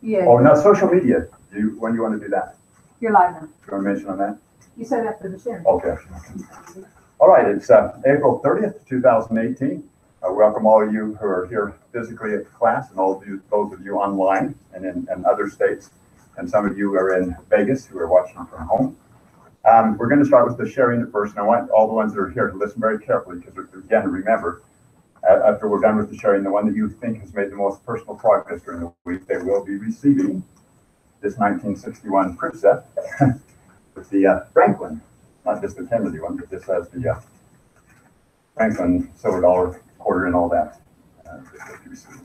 Yeah. Oh, now social media. When do you want to do that? You're live now. Do you want to mention on that? You said after the sharing. Okay. All right, it's April 30th, 2018. Welcome all of you who are here physically at class and all of you, those of you online and in other states. And some of you are in Vegas who are watching from home. We're going to start with the sharing at first. And I want all the ones that are here to listen very carefully because, again, remember, after we're done with the sharing, the one that you think has made the most personal progress during the week, they will be receiving this 1961 proof set with the Franklin, not just the Kennedy one, but this has the Franklin silver dollar quarter and all that.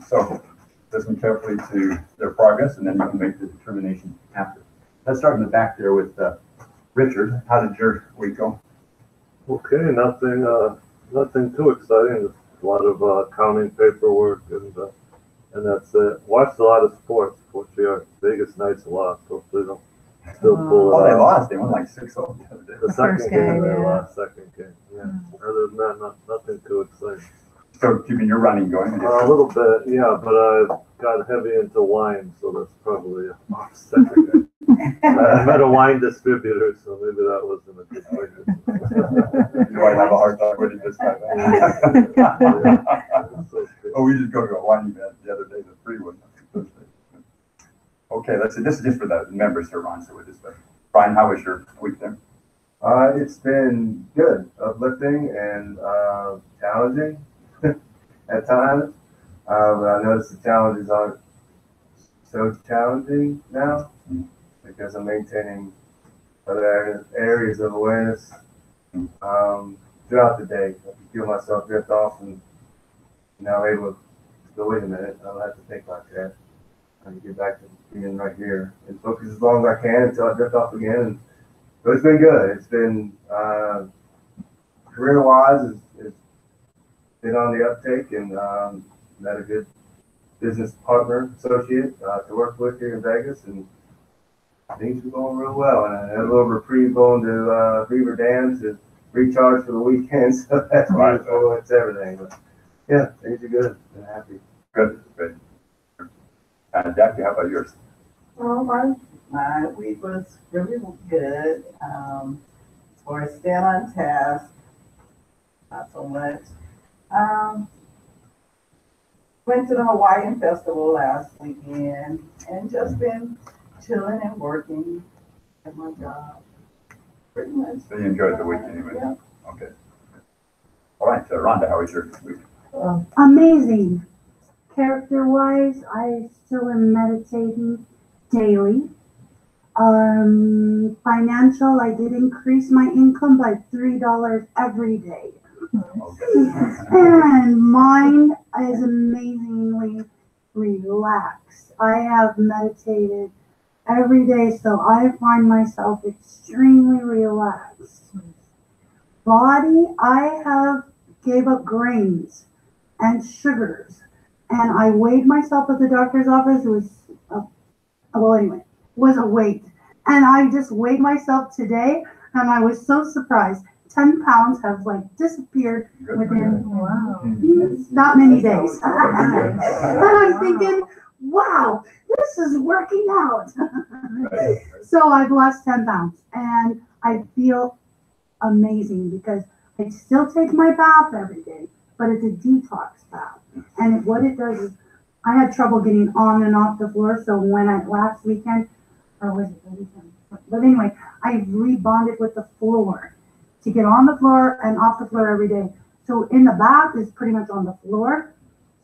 So listen carefully to their progress, and then you can make the determination after. Let's start in the back there with Richard. How did your week go? Okay, nothing too exciting. A lot of accounting paperwork, and that's it. Watched a lot of sports. Fortunately, Vegas Knights lost. Hopefully, they'll still pull it Oh, they out. lost. They won like 6-0 the other day. The second game, they yeah. lost. Second game. Yeah. Other than that, nothing too exciting. So keeping your running going. A little bit, yeah. But I got heavy into wine, so that's probably a offset. I met a wine distributor, so maybe that wasn't a good thing. You might have a hard time with it this time. Oh, we just go to a wine event the other day, the free one. Okay, let's see. This is just for the members here, Ron. So we're just Brian, how was your week there? It's been good, uplifting and challenging at times. But I noticed the challenges aren't so challenging now because I'm maintaining other areas of awareness throughout the day. I can feel myself drift off, and now I'm able to go, wait a minute, I don't have to think like that. I can get back to being right here and focus as long as I can until I drift off again. And so it's been good. It's been career-wise, it's been on the uptake, and met a good business partner, associate to work with here in Vegas, and things are going real well. And I had a little reprieve going to Beaver Dam to recharge for the weekend, so that's why it's everything. But yeah, things are good. Been happy. Good. Jackie, how about yours? Well, my week was really good. We're still on task, not so much. Went to the Hawaiian Festival last weekend and just been chilling and working at my job. Pretty much. So you enjoyed the week anyway? Yeah. Okay. All right, Rhonda, how was your week? Amazing. Character-wise, I still am meditating daily. Financial, I did increase my income by $3 every day. Okay. And mind is amazingly relaxed. I have meditated every day, so I find myself extremely relaxed. Body, I have gave up grains and sugars, and I weighed myself at the doctor's office. It was was a weight, and I just weighed myself today, and I was so surprised. 10 pounds have disappeared within not many days. And I'm thinking, wow, this is working out. So I've lost 10 pounds, and I feel amazing because I still take my bath every day, but it's a detox bath. And what it does is, I had trouble getting on and off the floor, so last weekend, or was it the weekend? But anyway, I rebonded with the floor to get on the floor and off the floor every day. So in the bath is pretty much on the floor.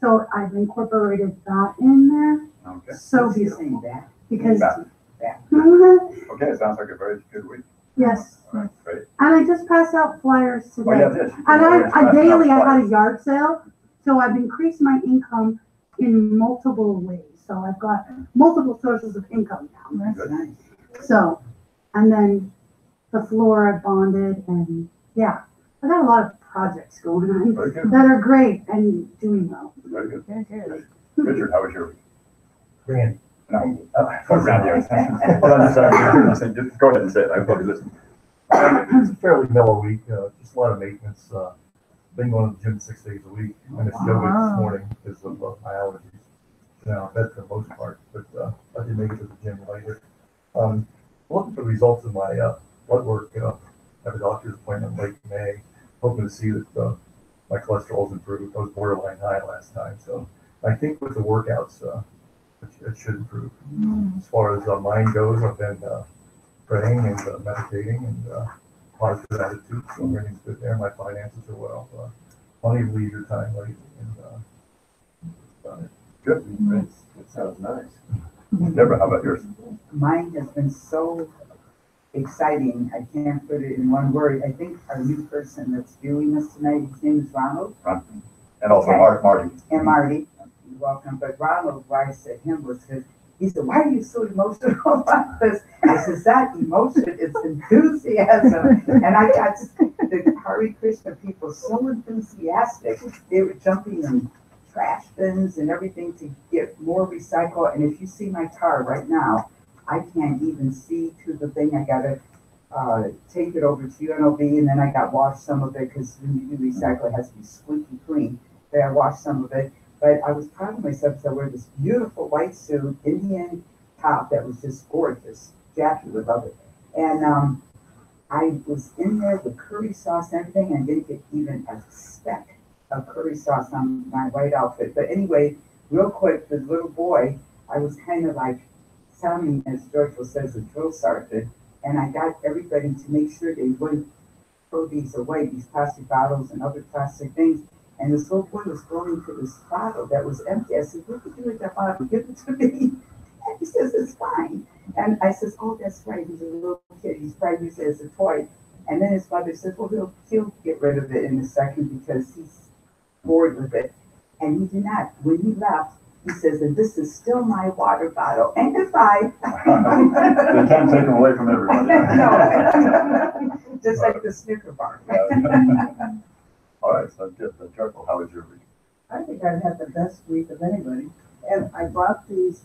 So I've incorporated that in there. Okay. So beautiful. Because Okay, it sounds like a very good week. yes. All right, great. And I just passed out flyers today. Oh, yeah, this. And I daily I had a yard sale. So I've increased my income in multiple ways. So I've got multiple sources of income now. That's nice. So, and then the floor I bonded, and yeah, I got a lot of projects going on Very good. that are great and doing well. Very good. Good. Richard, how was your week? Randy. No, Randy, I was hold on a second. Just go ahead and say it. I'll probably listen. It's a fairly mellow week, just a lot of maintenance. Been going to the gym 6 days a week. I missed yoga this morning because of my allergies. now, I bet for the most part, but I did make it to the gym later. Looking for the results of my blood work. I have a doctor's appointment late May, hoping to see that my cholesterol's improved. I was borderline high last time, so I think with the workouts, it should improve. As far as mind goes, I've been praying and meditating and positive attitude, so everything's good there. My finances are well. Plenty of leisure time lately, and about it. Good. That sounds nice. Deborah, how about yours? Mine has been so exciting. I can't put it in one word. I think our new person that's viewing us tonight, his name is Ronald. And also Marty. And Marty, you're welcome. But Ronald, why I said him was because he said, "Why are you so emotional about this?" I said, "It's not emotion, it's enthusiasm." And I got the Hare Krishna people so enthusiastic. They were jumping in trash bins and everything to get more recycle. And if you see my car right now, I can't even see to the thing. I gotta take it over to UNLV, and then I got washed some of it because when you do recycle, it has to be squeaky clean. But I washed some of it. But I was proud of myself because I wear this beautiful white suit, Indian top that was just gorgeous. Jackie would love it. And I was in there with curry sauce and everything, and didn't get even a speck of curry sauce on my white outfit. But anyway, real quick, the little boy, I was kind of like sounding, as George says, a drill sergeant, and I got everybody to make sure they wouldn't throw these away, these plastic bottles and other plastic things. And this little boy was going to this bottle that was empty. I said, "What did you do with that bottle? Give it to me." And he says, "It's fine." And I says, "Oh, that's right. He's a little kid. He's probably used it as a toy." And then his mother says, "Well, he'll get rid of it in a second because he's bored with it." And he did not. When he left, he says, "And this is still my water bottle. And goodbye." They can't take them away from everybody. No. Just like the Snicker bar. All right, so good. Joyful, how was your week? I think I've had the best week of anybody. And I brought these,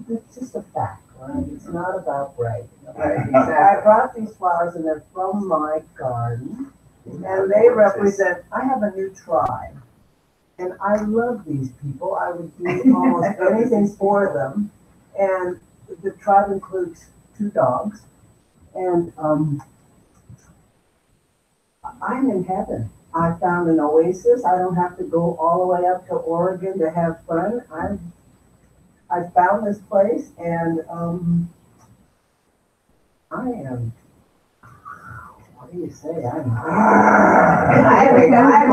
it's just a fact, right? It's not about bragging. Right, Okay? exactly. I brought these flowers and they're from my garden. And they represent, I have a new tribe. And I love these people. I would do almost anything for them. And the tribe includes 2 dogs. And I'm in heaven. I found an oasis. I don't have to go all the way up to Oregon to have fun. I found this place, and I am. What do you say? I'm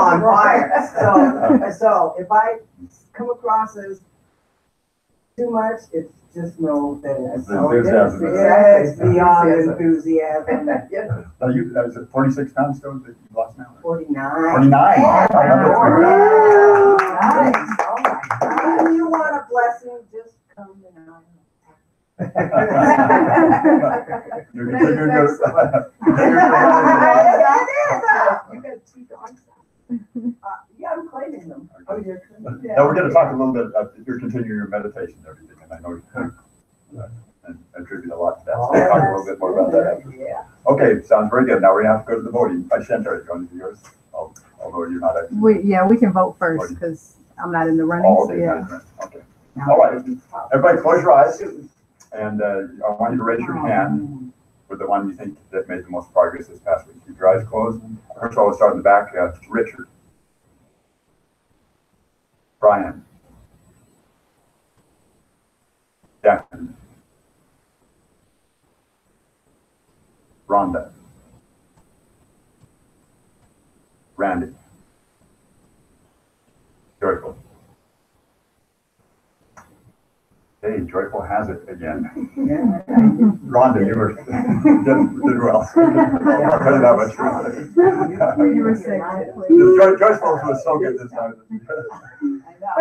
on fire. So if I come across as too much, it's just know that it's Enthusiasm. it's beyond enthusiasm. Now is it 46 pounds still that you lost now? 49. 49. Nice. Oh my God. If you want a blessing, just come and You continue your. You got 2 dogs. yeah, I'm claiming them. Oh, you're claiming them. Now we're going to talk a little bit. You're continuing your meditation and everything, and I know you attribute a lot to that. So we'll talk a little bit more about that. Yeah. Okay, sounds very good. Now we're going to have to go to the voting. Shantari, you want to do yours? Although you're not actually. We can vote first because I'm not in the running. Oh, So okay, yeah. okay. All right. Everybody close your eyes. And I want you to raise your hand with the one you think that made the most progress this past week. Keep your eyes closed. First of all, we'll start in the back. Richard. Brian. Jackson. Rhonda. Randy. Joyful. Hey, Joyful has it again. Rhonda, you were did well. I'll tell you that much. You were sick. Joyful was so good this time. I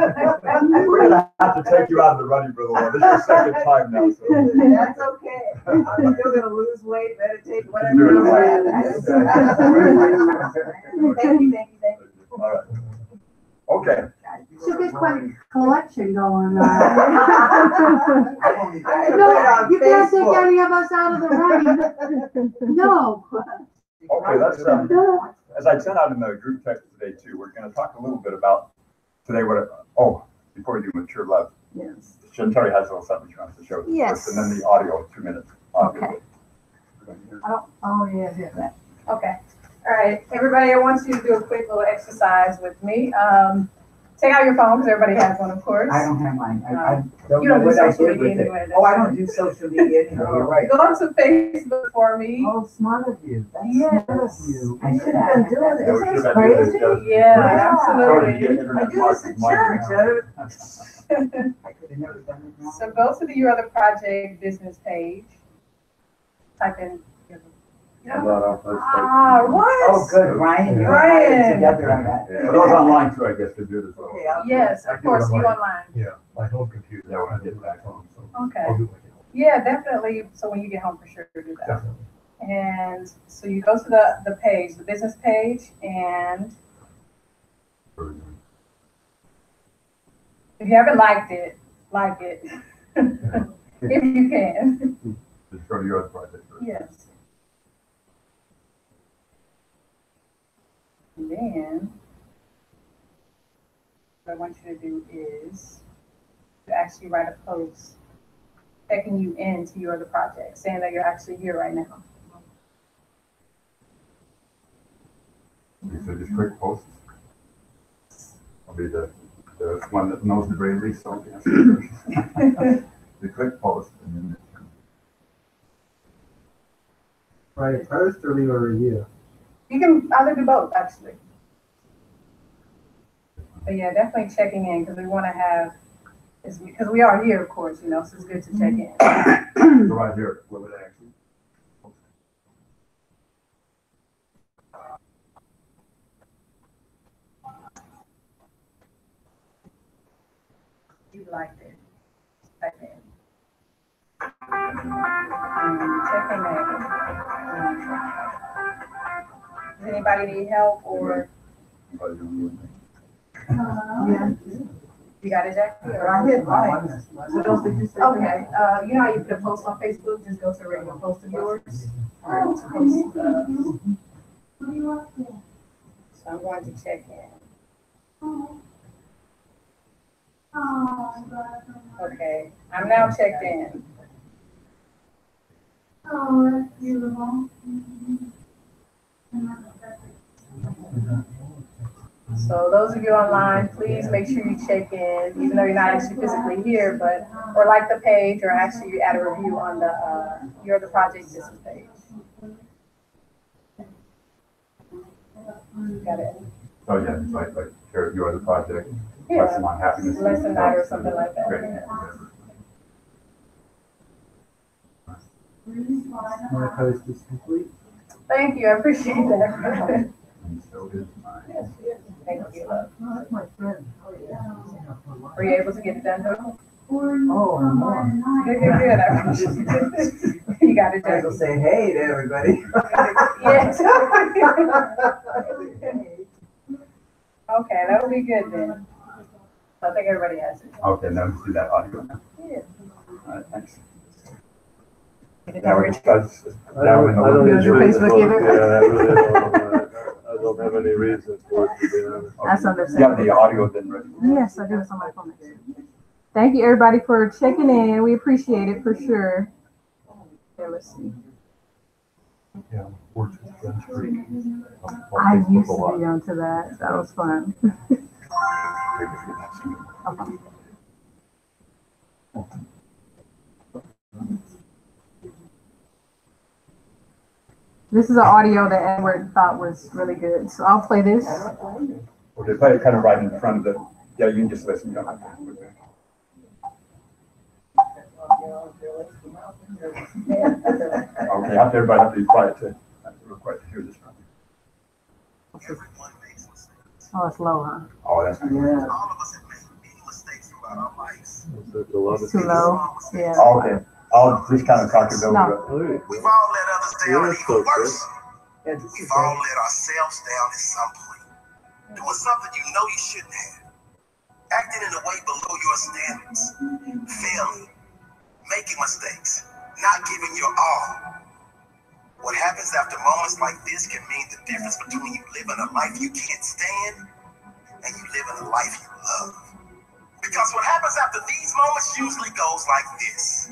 know. We're gonna have to take you out of the running for a little while. This is your second time now, so. That's okay. I'm still gonna lose weight, meditate, whatever. You're doing Thank you. All right. Okay. It's a good collection going on. I No, you can't take any of us out of the running. No. Okay, that's, as I sent out in the group text today too, we're gonna talk a little bit about today before we do mature love, Yes. Shantari has a little something she wants to show. Yes. And then the audio, 2 minutes. Audio. Okay. Oh, yeah. Okay. All right, everybody, I want you to do a quick little exercise with me. Take out your phone, because everybody has one, of course. I don't have mine. I don't You know don't do what I social did with media it. anyway, Oh, I that's don't do social media anymore. You're right. Go to Facebook for me. Oh, smart of you. That's Yes. smart of you. I should have been doing Yeah, we it. should Isn't have this been doing this, crazy? Yeah, Sorry to get absolutely. internet I do this at church. I could have never done it. So go to your other project business page. Type in. What? Oh, good, Ryan, you and I Ryan. are together on that. For those online too, I guess, could do it as well. Okay, I'll do Yes, I of do it course, on you my- online. Yeah, my home computer. Yeah, when I get back home, so. Okay. I'll do it when I get home, Yeah, definitely. So when you get home, for sure, do that. definitely. And so you go to the page, the business page, and if you haven't liked it, like it. If you can. Just go to your other project first. Yes. And then, what I want you to do is to actually write a post checking you into your other project, saying that you're actually here right now. So just quick posts. I'll be the one that knows the very least, so yes. The quick post and then. Right, first or leave a review? You can either do both, actually. But yeah, definitely checking in, because we want to have, because we are here, of course, so it's good to check in. So right here, what would I actually? You liked it. Type in. Checking in. Does anybody need help, or Anybody gonna do anything? Yeah. you got it, Jackie? I hit mine. What else did you say? Okay, you know how you put a post on Facebook, just go to a regular post of yours. All right, post, so I'm going to check in. Okay, I'm now checked in. Oh, that's beautiful. So those of you online, please make sure you check in, even though you're not actually physically here, but, or like the page, or actually you add a review on the, your other project business page. Got it? Oh, yeah, it's like your other project, Yeah. lesson on happiness. Lesson that or something like that. Great. My post is complete. Thank you, I appreciate that. And so is mine. Thank you. Oh, that's my friend. Were you able to get it done, though? Oh, and more. Good, good, good. I appreciate it. You got it, I will Jackie. say hey to everybody. Yes. Okay, that'll be good then. I think everybody has it. Okay, now let's do that audio now. Yeah. All right, thanks. Get it Now done. we discuss. I don't Use your usually Facebook post, either? yeah, I really don't. I don't have any reason for it, to be honest. That's You understandable. have the audio then ready? Yes, I do. It's on my phone. Thank you, everybody, for checking in. We appreciate it for sure. Okay, let's see. Yeah, works with Friends Creek. On I Facebook used a to lot. be onto that. That was fun. Okay. This is an audio that Edward thought was really good, so I'll play this. Okay, play it kind of right in front of the, yeah, you can just listen. You don't have to. Okay, have everybody have to be quiet to, real quiet to hear this one. Oh, it's low, huh? Oh, that's good. Yeah. There's a lot of It's too low. Yeah. Okay, I'll just kind of talk it over. No. Oh, yeah. We've all let others down, Yeah, and so even worse, Yeah, this is we've all let ourselves down at some point. Doing something you know you shouldn't have. Acting in a way below your standards. Failing. Making mistakes. Not giving your all. What happens after moments like this can mean the difference between you living a life you can't stand and you living a life you love. Because what happens after these moments usually goes like this.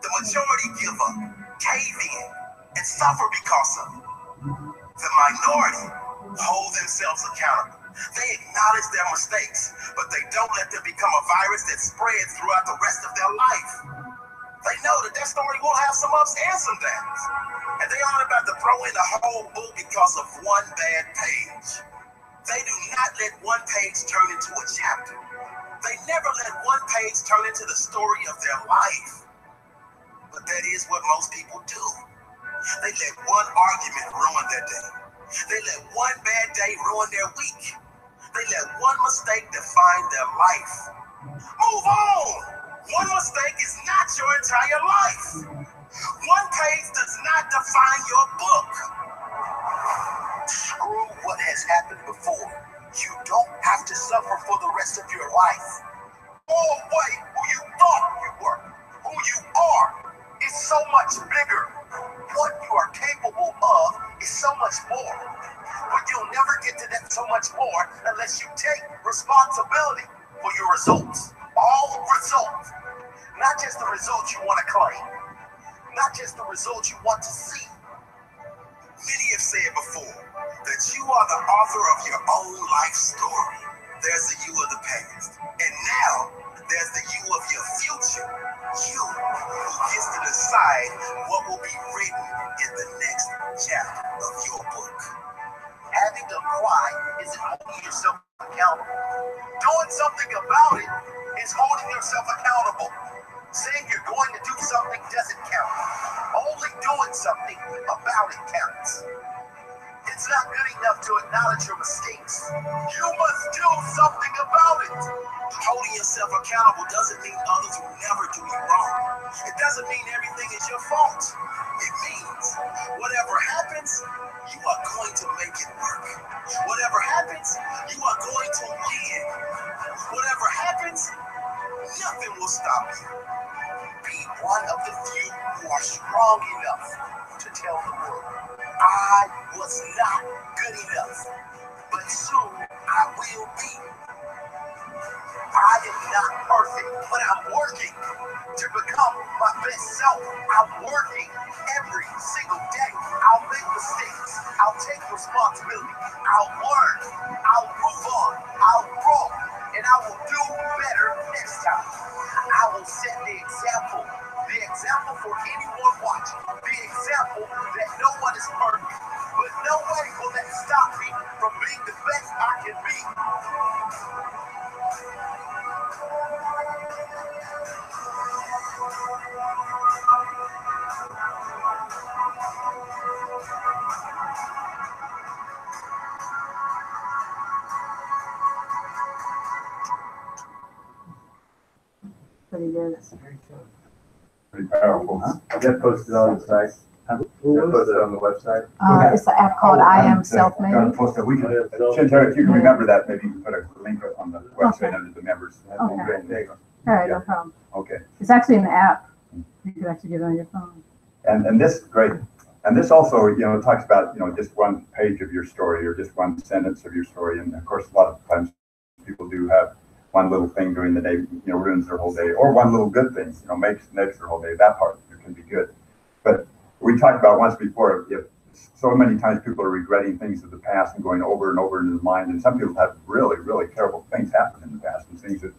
The majority give up, cave in, and suffer because of it. The minority hold themselves accountable. They acknowledge their mistakes, but they don't let them become a virus that spreads throughout the rest of their life. They know that their story will have some ups and some downs. And they aren't about to throw in the whole book because of one bad page. They do not let one page turn into a chapter. They never let one page turn into the story of their life. But that is what most people do. They let one argument ruin their day. They let one bad day ruin their week. They let one mistake define their life. Move on! One mistake is not your entire life. One page does not define your book. Screw what has happened before. You don't have to suffer for the rest of your life. All away who you thought you were. Who you are is so much bigger. What you are capable of is so much more. But you'll never get to that so much more unless you take responsibility for your results. All results. Not just the results you want to claim. Not just the results you want to see. Many have said before that you are the author of your own life story. There's the you of the past. And now, there's the you of your future. You who gets to decide what will be written in the next chapter of your book. Having to apply isn't holding yourself accountable. Doing something about it is holding yourself accountable. Saying you're going to do something doesn't count. Only doing something about it counts. It's not good enough to acknowledge your mistakes. You must do something about it. Holding yourself accountable doesn't mean others will never do you wrong. It doesn't mean everything is your fault. It means whatever happens, you are going to make it work. Whatever happens, you are going to win. Whatever happens, nothing will stop you. Be one of the few who are strong enough to tell the world, I was not good enough, but soon I will be. I am not perfect, but I'm working to become my best self. I'm working every single day. I'll make mistakes. I'll take responsibility. I'll learn. I'll move on. I'll grow. And I will do better next time. I will set the example. The example for anyone watching. The example that no one is perfect. But no way will that stop me from being the best I can be. Pretty good. Pretty powerful, huh? Get posted on the site. Who Get was posted that? on the website. It's an app called I Am Self-Made. We can, Chantel, if you can remember that, maybe you can put a link on the website under the members. Okay. All right, no problem. Okay. It's actually an app. You can actually get it on your phone. And this, great. And this also, talks about, just one page of your story or just one sentence of your story. And of course, a lot of times people do have one little thing during the day, ruins their whole day, or one little good thing, makes their whole day. That part can be good. But we talked about once before, if so many times people are regretting things of the past and going over and over into the mind, and some people have really, really terrible things happen in the past and things that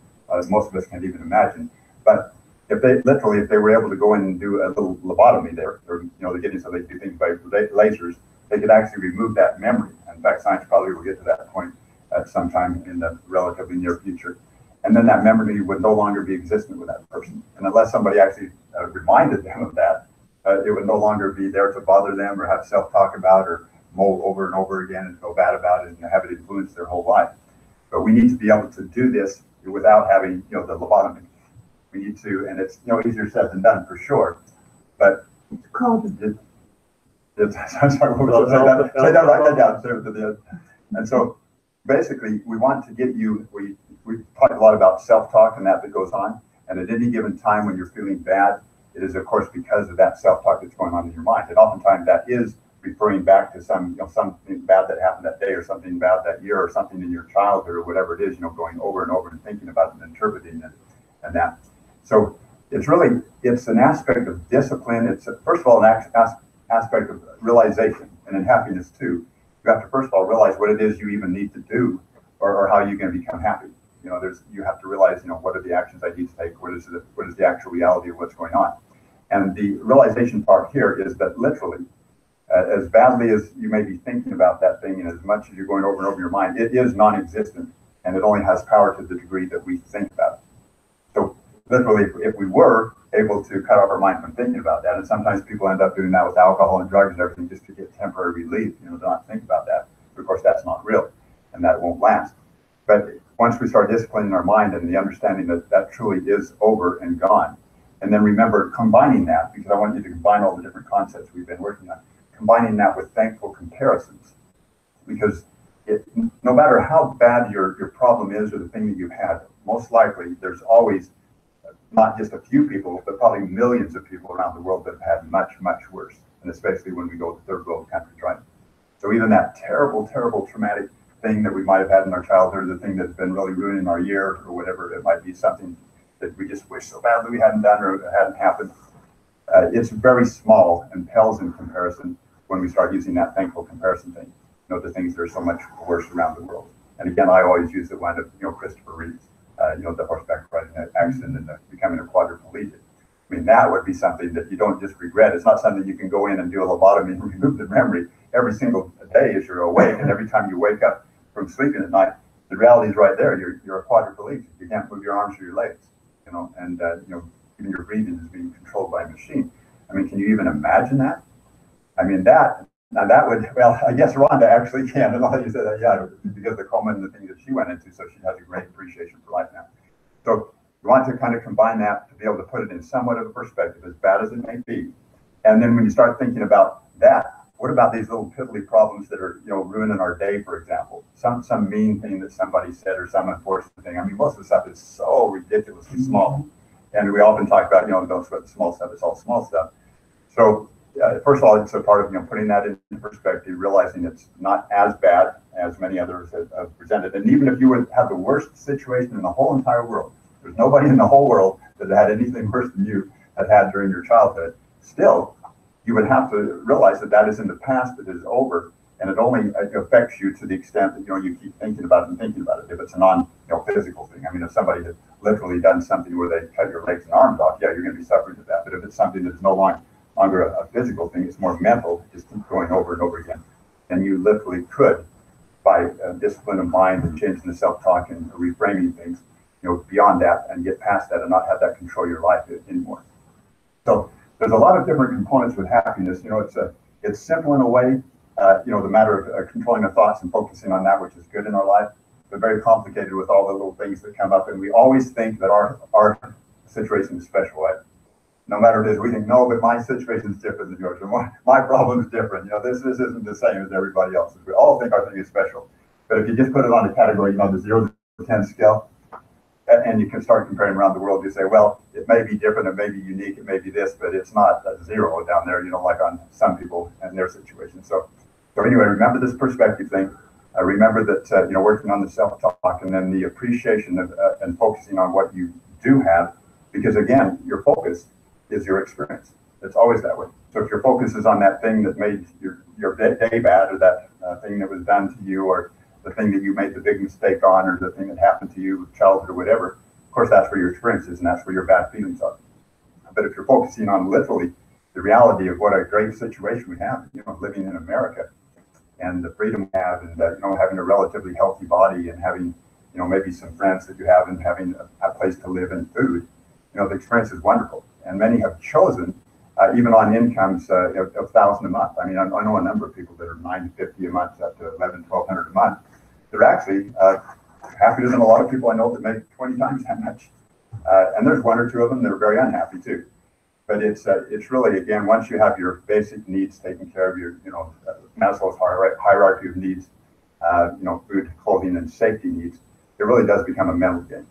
most of us can't even imagine. But if they were able to go in and do a little lobotomy there, or they're getting so they do things by lasers, they could actually remove that memory. In fact, science probably will get to that point at some time in the relatively near future. And then that memory would no longer be existent with that person. And unless somebody actually reminded them of that, it would no longer be there to bother them or have self-talk about or mull over and over again and feel bad about it and have it influence their whole life. But we need to be able to do this without having, the lobotomy. We need to, and it's, easier said than done for sure. But It's called I'm sorry, what was it? Say that, write that down. Say it to the end. And so basically, we want to get you, we talked a lot about self-talk and that goes on. And at any given time when you're feeling bad, it is, of course, because of that self-talk that's going on in your mind. And oftentimes that is referring back to something bad that happened that day or something bad that year or something in your childhood or whatever it is, going over and over and thinking about it and interpreting it and that. So it's an aspect of discipline. It's first of all an aspect of realization, and in happiness too. You have to first of all realize what it is you even need to do, or how you're going to become happy. You have to realize, what are the actions I need to take? What is the actual reality of what's going on? And the realization part here is that literally, as badly as you may be thinking about that thing, and as much as you're going over and over in your mind, it is non-existent, and it only has power to the degree that we think about it. So literally, if we were able to cut off our mind from thinking about that, and sometimes people end up doing that with alcohol and drugs and everything just to get temporary relief, to not think about that. But of course, that's not real, and that won't last. But once we start disciplining our mind and the understanding that that truly is over and gone, and then remember combining that, because I want you to combine all the different concepts we've been working on, combining that with thankful comparisons, because no matter how bad your problem is or the thing that you've had, most likely there's always not just a few people, but probably millions of people around the world that have had much, much worse, and especially when we go to third world countries, right? So even that terrible, terrible traumatic thing that we might have had in our childhood, the thing that's been really ruining our year or whatever, it might be something that we just wish so badly we hadn't done or it hadn't happened. It's very small and pales in comparison when we start using that thankful comparison thing, the things that are so much worse around the world. And again, I always use the one of, Christopher Reeves, the horseback riding accident and becoming a quadriplegic. I mean, that would be something that you don't just regret. It's not something you can go in and do a lobotomy and remove the memory every single day as you're awake. And every time you wake up from sleeping at night, the reality is right there. You're a quadriplegic. You can't move your arms or your legs, and even your breathing is being controlled by a machine. I mean, can you even imagine that? I mean, that would, well, I guess Rhonda actually can. And all you said that, yeah, because of the Coleman and the things that she went into, so she has a great appreciation for life now. So you want to kind of combine that to be able to put it in somewhat of a perspective, as bad as it may be. And then when you start thinking about that, what about these little piddly problems that are, ruining our day, for example? Some mean thing that somebody said or some unfortunate thing. I mean, most of the stuff is so ridiculously small. And we often talk about, don't sweat the small stuff, it's all small stuff. So first of all, it's a part of, putting that into perspective, realizing it's not as bad as many others have presented. And even if you would have the worst situation in the whole entire world, there's nobody in the whole world that had anything worse than you had during your childhood, still, you would have to realize that that is in the past, it is over, and it only affects you to the extent that, you keep thinking about it and thinking about it. If it's a non-physical thing. I mean, if somebody had literally done something where they cut your legs and arms off, yeah, you're going to be suffering with that. But if it's something that's no longer a physical thing, it's more mental, just keep going over and over again. And you literally could, by discipline of mind and changing the self-talk and reframing things, beyond that and get past that and not have that control your life anymore. So there's a lot of different components with happiness. It's simple in a way, the matter of controlling the thoughts and focusing on that which is good in our life, but very complicated with all the little things that come up. And we always think that our situation is special, right? No matter what it is, we think, no, but my situation is different than yours. Or my problem is different. This isn't the same as everybody else's. We all think our thing is special. But if you just put it on a category, the 0 to 10 scale, and you can start comparing around the world, you say, well, it may be different, it may be unique, it may be this, but it's not a 0 down there, like on some people and their situation. So anyway, remember this perspective thing. Remember that, working on the self-talk and then the appreciation of and focusing on what you do have, because again, your focus is your experience. It's always that way. So if your focus is on that thing that made your day bad, or that thing that was done to you, or the thing that you made the big mistake on, or the thing that happened to you, childhood or whatever, of course, that's where your experience is, and that's where your bad feelings are. But if you're focusing on literally the reality of what a great situation we have, living in America, and the freedom we have, and having a relatively healthy body, and having, maybe some friends that you have, and having a place to live and food, the experience is wonderful. And many have chosen, even on incomes of $1,000 a month. I mean, I know a number of people that are $950 a month up to $1,100, $1,200 a month. They're actually happier than a lot of people I know that make 20 times that much. And there's one or two of them that are very unhappy too. But it's really, again, once you have your basic needs taken care of, your Maslow's hierarchy of needs, food, clothing, and safety needs, it really does become a mental game.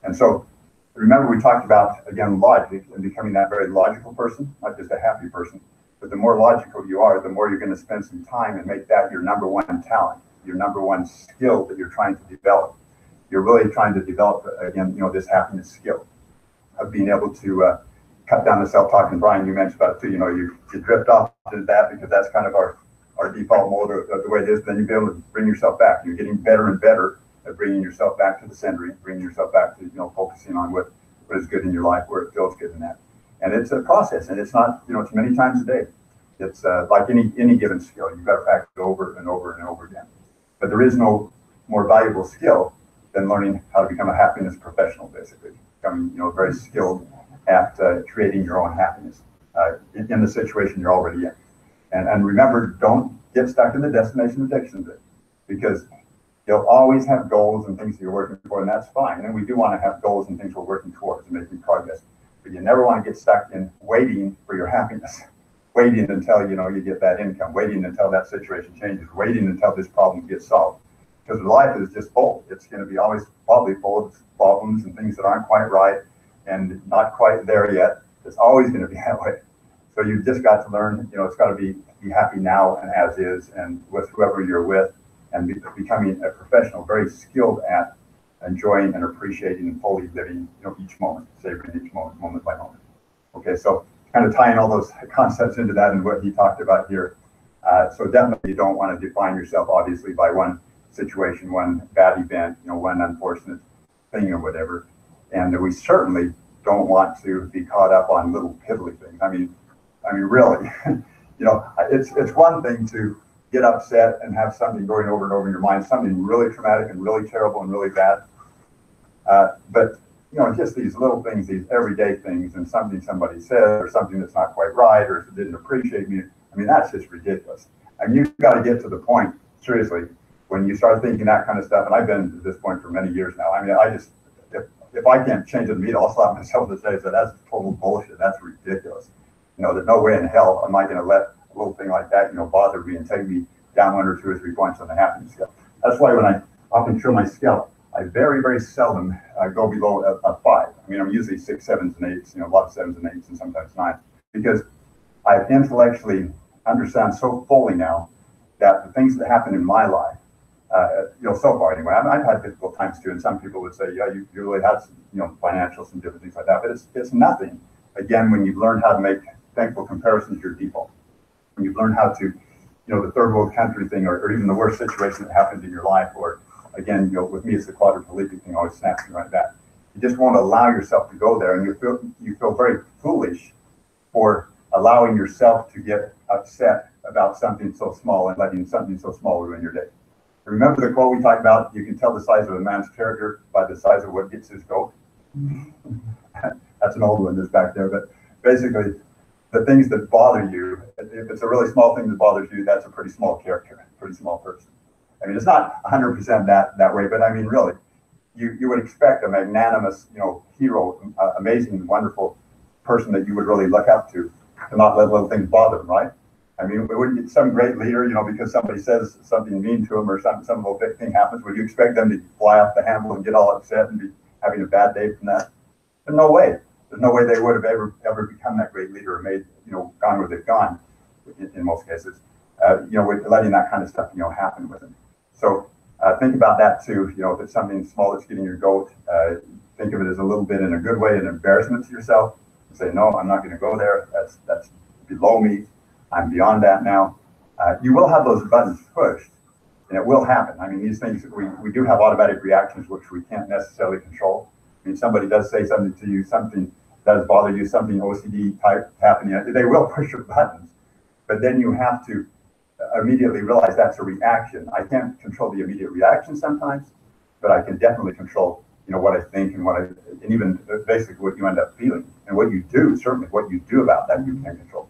And so remember, we talked about, again, logic and becoming that very logical person, not just a happy person. But the more logical you are, the more you're going to spend some time and make that your number one talent, your number one skill that you're trying to develop. You're really trying to develop, again, this happiness skill of being able to cut down the self-talk. And Brian, you mentioned about it too. You drift off into that because that's kind of our default mode of the way it is. Then you be able to bring yourself back. You're getting better and better at bringing yourself back to the center, bringing yourself back to focusing on what is good in your life, where it feels good in that. And it's a process, and it's not it's many times a day. It's like any given skill. You've got to practice over and over and over again. But there is no more valuable skill than learning how to become a happiness professional, basically. Becoming very skilled at creating your own happiness in the situation you're already in. And remember, don't get stuck in the destination addiction bit, because you'll always have goals and things that you're working for, and that's fine. And we do want to have goals and things we're working towards and making progress. But you never want to get stuck in waiting for your happiness, waiting until you get that income, waiting until that situation changes, waiting until this problem gets solved. Because life is just full. It's going to be always probably full of problems and things that aren't quite right and not quite there yet. It's always going to be that way. So you've just got to learn, it's got to be happy now and as is, and with whoever you're with, and becoming a professional, very skilled at enjoying and appreciating and fully living, each moment, savoring each moment by moment. Okay, so kind of tying all those concepts into that and what he talked about here. So definitely you don't want to define yourself, obviously, by one situation, one bad event, one unfortunate thing or whatever. And we certainly don't want to be caught up on little piddly things. I mean, really, it's one thing to get upset and have something going over and over in your mind, something really traumatic and really terrible and really bad. But just these little things, these everyday things, and something somebody said or something that's not quite right or didn't appreciate me. I mean, that's just ridiculous. And you've got to get to the point, seriously, when you start thinking that kind of stuff. And I've been to this point for many years now. I mean, I just, if I can't change it immediately, I'll slap myself in the face. So that's total bullshit. That's ridiculous. There's no way in hell am I going to let a little thing like that, bother me and take me down 1 or 2 or 3 points on the happiness scale. That's why when I often show my scale, I very, very seldom go below a 5. I mean, I'm usually 6, 7s, and 8s, a lot of 7s and 8s and sometimes 9s, because I intellectually understand so fully now that the things that happen in my life, so far anyway, I've had difficult times too, and some people would say, yeah, you really had some, financial, some different things like that, but it's nothing. Again, when you've learned how to make thankful comparisons your default, when you've learned how to, the third world country thing, or even the worst situation that happened in your life, or again, with me, it's the quadriplegic thing always snaps me right back. You just won't allow yourself to go there, and you feel very foolish for allowing yourself to get upset about something so small and letting something so small ruin your day. Remember the quote we talked about? You can tell the size of a man's character by the size of what gets his goat. That's an old one that's back there, but basically, the things that bother you, if it's a really small thing that bothers you, that's a pretty small character, pretty small person. I mean, it's not 100% that way, but I mean, really, you would expect a magnanimous, hero, amazing, wonderful person that you would really look up to not let little things bother them, right? I mean, we wouldn't get some great leader, because somebody says something mean to them or some little big thing happens. Would you expect them to fly off the handle and get all upset and be having a bad day from that? There's no way. There's no way they would have ever become that great leader or made, gone where they've gone in most cases, with letting that kind of stuff, happen with them. So think about that too. If it's something small that's getting your goat, think of it as a little bit in a good way, an embarrassment to yourself. And say, no, I'm not going to go there. That's below me. I'm beyond that now. You will have those buttons pushed, and it will happen. I mean, these things, we do have automatic reactions, which we can't necessarily control. I mean, somebody does say something to you, something does bother you, something OCD type happening, they will push your buttons. But then you have to immediately realize that's a reaction. I can't control the immediate reaction sometimes, but I can definitely control, what I think and even basically what you end up feeling. And what you do, certainly what you do about that, you can control.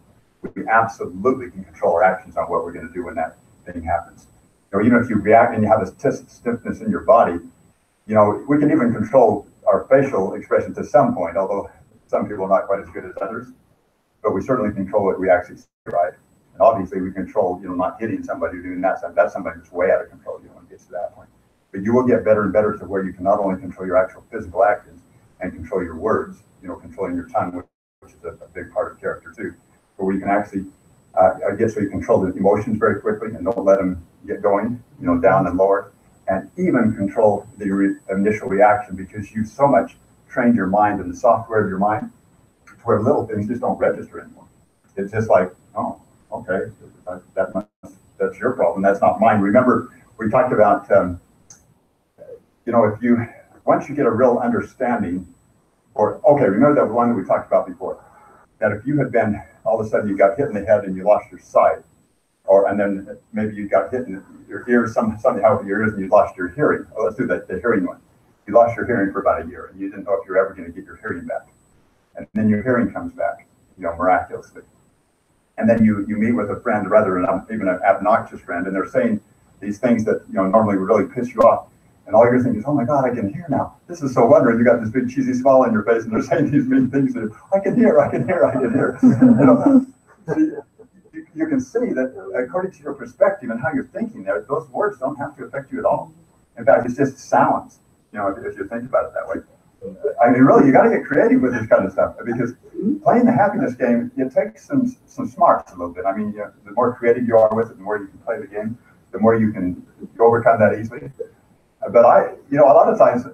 We absolutely can control our actions on what we're going to do when that thing happens. Even if you react and you have this stiffness in your body, we can even control our facial expression to some point, although some people are not quite as good as others. But we certainly control what we actually say, right? And obviously we control, not hitting somebody or doing that stuff. That's somebody that's way out of control, when it gets to that point. But you will get better and better to where you can not only control your actual physical actions and control your words, controlling your tongue, which is a big part of character too, but where you can actually I guess so you control the emotions very quickly and don't let them get going, down and lower, and even control the initial reaction because you've so much trained your mind and the software of your mind to where little things just don't register anymore. It's just like, oh, okay, that's your problem. That's not mine. Remember, we talked about, once you get a real understanding, remember that one that we talked about before, that if you had been, all of a sudden you got hit in the head and you lost your sight, and then maybe you got hit in your ears, something happened with your ears and you lost your hearing. Oh, let's do the hearing one. You lost your hearing for about a year and you didn't know if you were ever going to get your hearing back. And then your hearing comes back, miraculously. And then you meet with a friend, rather even an obnoxious friend, and they're saying these things that normally would really piss you off. And all you're thinking is, oh my God, I can hear now. This is so wonderful. You got this big cheesy smile on your face, and they're saying these mean things. That I can hear. You can see that according to your perspective and how you're thinking, there, those words don't have to affect you at all. In fact, it's just sounds. If you think about it that way. I mean, really, you got to get creative with this kind of stuff because playing the happiness game, it takes some smarts a little bit. I mean, the more creative you are with it, the more you can play the game, the more you can overcome that easily. But a lot of times,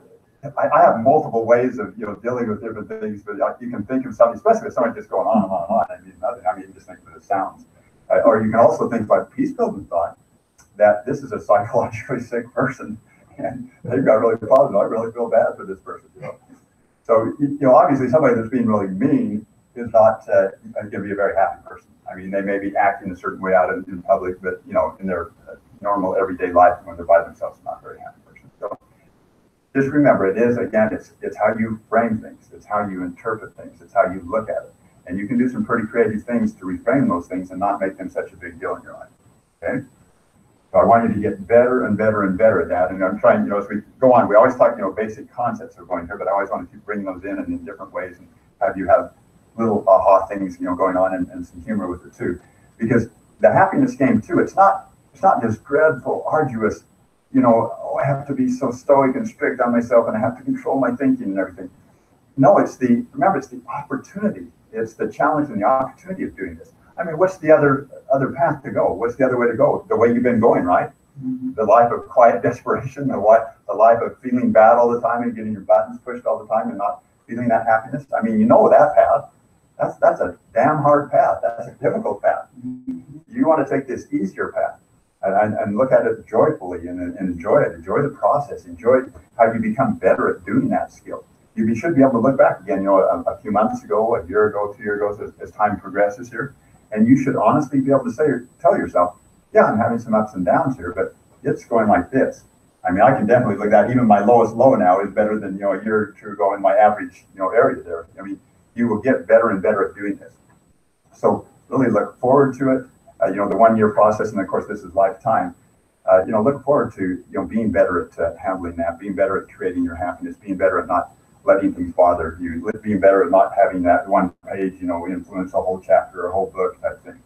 I have multiple ways of, dealing with different things. But you can think of something, especially if somebody just going on and on and on. I mean, nothing. I mean, just think of it as sounds. Or you can also think about peace-building thought that this is a psychologically sick person. And they've got really positive. I really feel bad for this person. So obviously somebody that's being really mean is not going to be a very happy person. I mean, they may be acting a certain way out in public, but in their normal everyday life when they're by themselves, not a very happy person. So just remember, it's how you frame things, it's how you interpret things, it's how you look at it, and you can do some pretty creative things to reframe those things and not make them such a big deal in your life. Okay. So I want you to get better and better and better at that. And I'm trying, as we go on, we always talk, basic concepts are going here, but I always want to keep bringing those in and in different ways and have you have little aha things, going on and some humor with it too. Because the happiness game too, it's not this dreadful, arduous, I have to be so stoic and strict on myself and I have to control my thinking and everything. No, it's the opportunity. It's the challenge and the opportunity of doing this. I mean, what's the other path to go? What's the other way to go? The way you've been going, right? Mm-hmm. The life of quiet desperation, the life of feeling bad all the time and getting your buttons pushed all the time and not feeling that happiness. I mean, that path. That's a damn hard path. That's a difficult path. Mm-hmm. You want to take this easier path and look at it joyfully and enjoy it. Enjoy the process. Enjoy how you become better at doing that skill. You should be able to look back again, a few months ago, a year ago, 2 years ago, as time progresses here. And you should honestly be able to tell yourself, yeah, I'm having some ups and downs here, but it's going like this. I mean, I can definitely look at even my lowest low now is better than, a year or two ago in my average, area there. I mean, you will get better and better at doing this. So really look forward to it. The 1 year process, and of course, this is lifetime. Look forward to, being better at handling that, being better at creating your happiness, being better at not letting things bother you, being better at not having that one page, influence a whole chapter or a whole book type thing.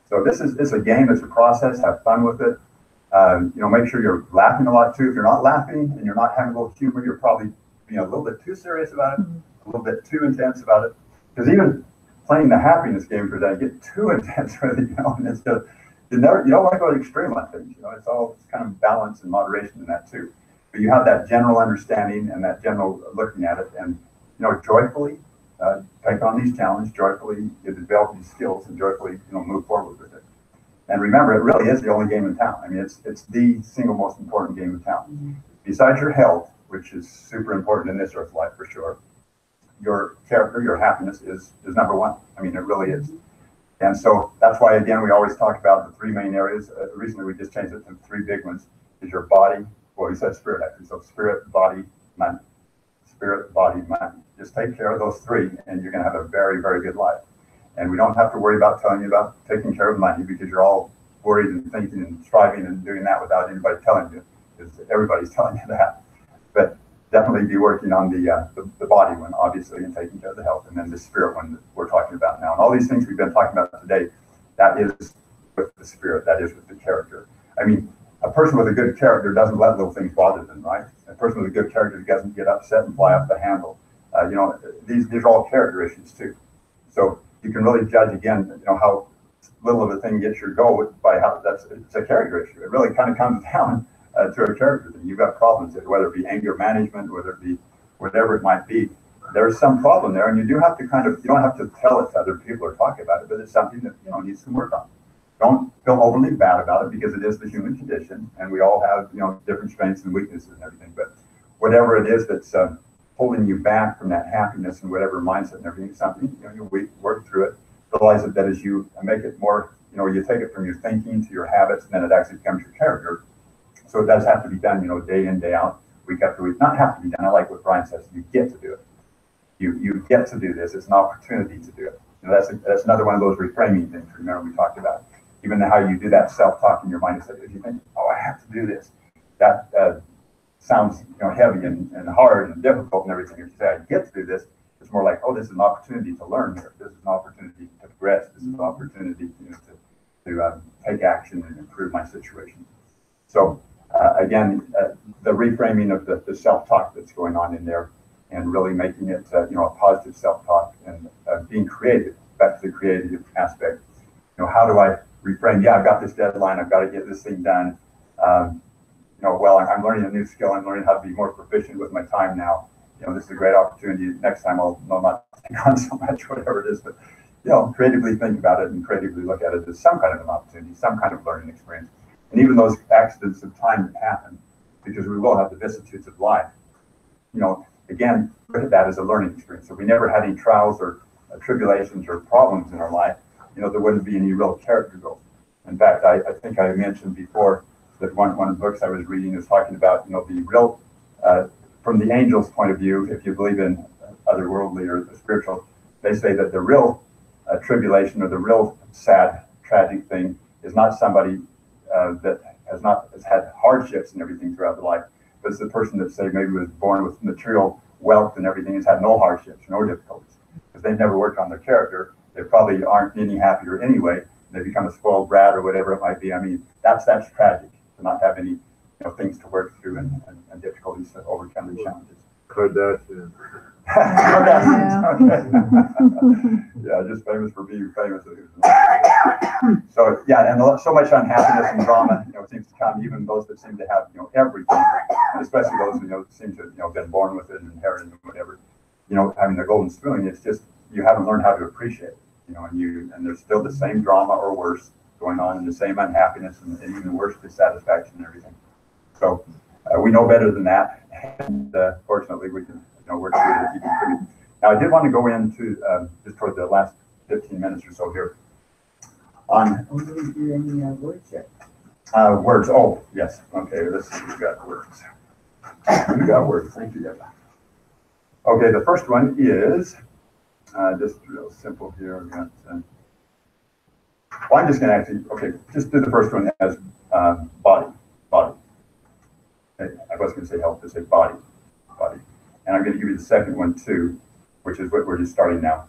So it's a game, it's a process, have fun with it. Make sure you're laughing a lot too. If you're not laughing and you're not having a little humor, you're probably being a little bit too serious about it, a little bit too intense about it. Because even playing the happiness game for that, get too intense with it, and it's just, you don't want to go to the extreme on things. It's kind of balance and moderation in that too. But you have that general understanding and that general looking at it, and joyfully take on these challenges, joyfully develop these skills, and joyfully move forward with it. And remember, it really is the only game in town. I mean, it's the single most important game in town. Mm-hmm. Besides your health, which is super important in this earth life for sure, your character, your happiness is number one. I mean, it really is. And so that's why, again, we always talk about the three main areas. Recently, we just changed it to three big ones. Is your body. Well, he said spirit, actually. So spirit, body, money. Spirit, body, money. Just take care of those three, and you're going to have a very, very good life. And we don't have to worry about telling you about taking care of money, because you're all worried and thinking and striving and doing that without anybody telling you, because everybody's telling you that. But definitely be working on the body one, obviously, and taking care of the health, and then the spirit one that we're talking about now. And all these things we've been talking about today, that is with the spirit, that is with the character. I mean, a person with a good character doesn't let little things bother them, right? A person with a good character doesn't get upset and fly off the handle. These are all character issues too. So you can really judge again, how little of a thing gets your goat by how it's a character issue. It really kind of comes down to a character thing. You've got problems, whether it be anger management, whether it be whatever it might be. There's some problem there, and you do have to you don't have to tell it to other people or talk about it, but it's something that needs some work on. Don't feel overly bad about it, because it is the human condition, and we all have different strengths and weaknesses and everything. But whatever it is that's holding you back from that happiness and whatever mindset and everything, something you work through it. Realize that as you make it more, you take it from your thinking to your habits, and then it actually becomes your character. So it does have to be done, day in, day out, week after week. Not have to be done. I like what Brian says. You get to do it. You get to do this. It's an opportunity to do it. That's another one of those reframing things. Remember we talked about even how you do that self-talk in your mind. If you think, oh, I have to do this, that sounds heavy and hard and difficult and everything. If you say I get to do this, it's more like, oh, this is an opportunity to learn here. This is an opportunity to progress. This is an opportunity to take action and improve my situation. So again, the reframing of the self-talk that's going on in there, and really making it a positive self-talk, and being creative. Back to the creative aspect. How do I reframe? Yeah, I've got this deadline. I've got to get this thing done. Well, I'm learning a new skill. I'm learning how to be more proficient with my time now. This is a great opportunity. Next time I'll not take on so much, whatever it is, but creatively think about it and creatively look at it as some kind of an opportunity, some kind of learning experience. And even those accidents of time that happen, because we will have the vicissitudes of life, again, look at that as a learning experience. If we never had any trials or tribulations or problems in our life, there wouldn't be any real character growth. In fact, I think I mentioned before that one of the books I was reading is talking about, the real, from the angel's point of view, if you believe in otherworldly or the spiritual, they say that the real tribulation or the real sad, tragic thing is not somebody that has had hardships and everything throughout their life, but it's the person that, say, maybe was born with material wealth and everything, has had no hardships, no difficulties, because they've never worked on their character. They probably aren't any happier anyway. They become a spoiled brat or whatever it might be. I mean, that's tragic, to not have any things to work through and difficulties to overcome the challenges. Kardashian. Yeah, just famous for being famous. So yeah, and so much unhappiness and drama, seems to come. Even those that seem to have, everything, and especially those who seem to have been born with it and inherited it, whatever. Having the golden spoon, it's just you haven't learned how to appreciate it. And there's still the same drama or worse going on, and the same unhappiness and even worse dissatisfaction and everything. So we know better than that, and fortunately we can work through it if you can. Now I did want to go into just toward the last 15 minutes or so here on words yet? Words. Oh yes, okay. Let's see. We got words. We got words. Thank you, Deborah. Okay, the first one is just real simple here. We got. Well, I'm just going to actually just do the first one as body. Okay, I was going to say health, to say body. And I'm going to give you the second one too, which is what we're just starting now.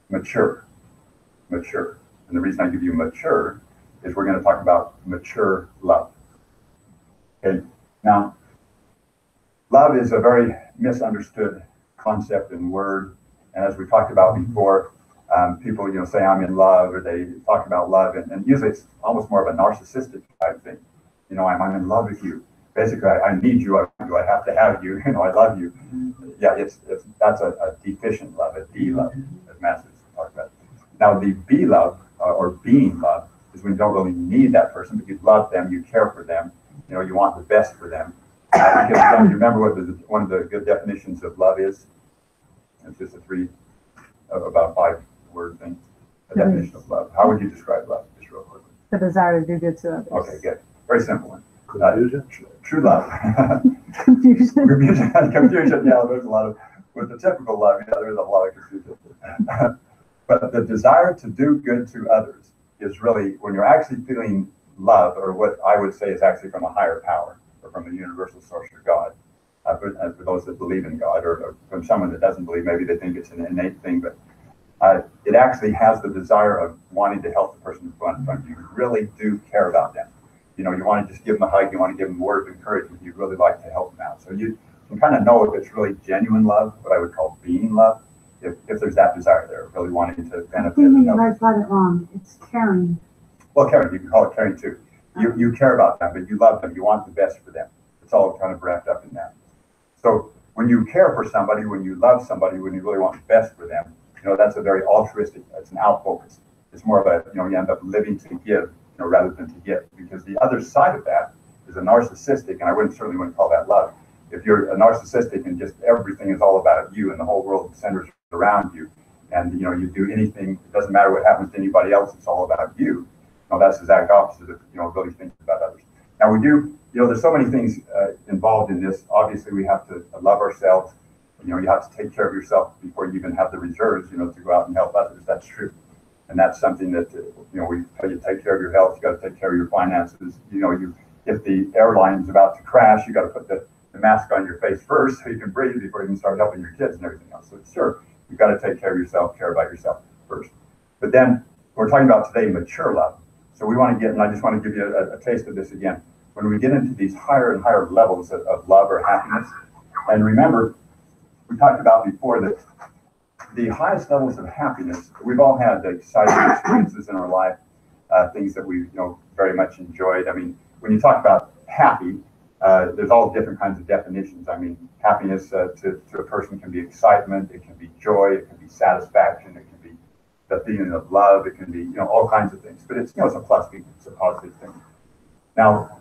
Mature. And the reason I give you mature is we're going to talk about mature love. Okay. Now, love is a very misunderstood concept and word. And as we talked about before, people, say I'm in love, or they talk about love, and usually it's almost more of a narcissistic type thing. I'm in love with you. Basically, I need you. I have to have you. I love you. Yeah, that's a deficient love, a D love, as Masters talk about. Now, the B love or being love is when you don't really need that person, but you love them, you care for them. You want the best for them. Because you remember what one of the good definitions of love is? It's just about 5-word thing. A definition of love. How would you describe love? Just real quickly. The desire to do good to others. Okay, good. Very simple one. Confusion? True love. Confusion. Confusion. Yeah, there's a lot of, with the typical love, there's a lot of confusion. But the desire to do good to others is really when you're actually feeling love, or what I would say is actually from a higher power, or from a universal source of God. For those that believe in God, or from someone that doesn't believe, maybe they think it's an innate thing, but it actually has the desire of wanting to help the person in front of you. You really do care about them. You want to just give them a hug, you want to give them a word of encouragement, you really like to help them out. So you can kind of know if it's really genuine love, what I would call being love, if there's that desire there, really wanting to I benefit. think and you help. guys got it wrong. It's caring. Well, caring, you can call it caring too. You care about them, but you love them. You want the best for them. It's all kind of wrapped up in that. So when you care for somebody, when you love somebody, when you really want the best for them, that's a very altruistic, it's an out focus. It's more of a, you end up living to give, rather than to get, because the other side of that is a narcissistic, and I certainly wouldn't call that love. If you're a narcissistic and just everything is all about you and the whole world centers around you, and you do anything, it doesn't matter what happens to anybody else, it's all about you. That's the exact opposite of really thinking about others. Now we do, there's so many things involved in this. Obviously, we have to love ourselves. You have to take care of yourself before you even have the reserves, to go out and help others. That's true, and that's something that we tell you, take care of your health. You got to take care of your finances. If the airline is about to crash, you got to put the mask on your face first so you can breathe before you can start helping your kids and everything else. So sure, you've got to take care of yourself, care about yourself first. But then we're talking about today mature love. So we want to get, and I just want to give you a taste of this again. When we get into these higher and higher levels of love or happiness, and remember, we talked about before that the highest levels of happiness, we've all had exciting experiences in our life, things that we very much enjoyed. I mean, when you talk about happy, there's all different kinds of definitions. I mean, happiness to a person can be excitement, it can be joy, it can be satisfaction, it can be the feeling of love, it can be all kinds of things. But it's it's a plus, it's a positive thing. Now,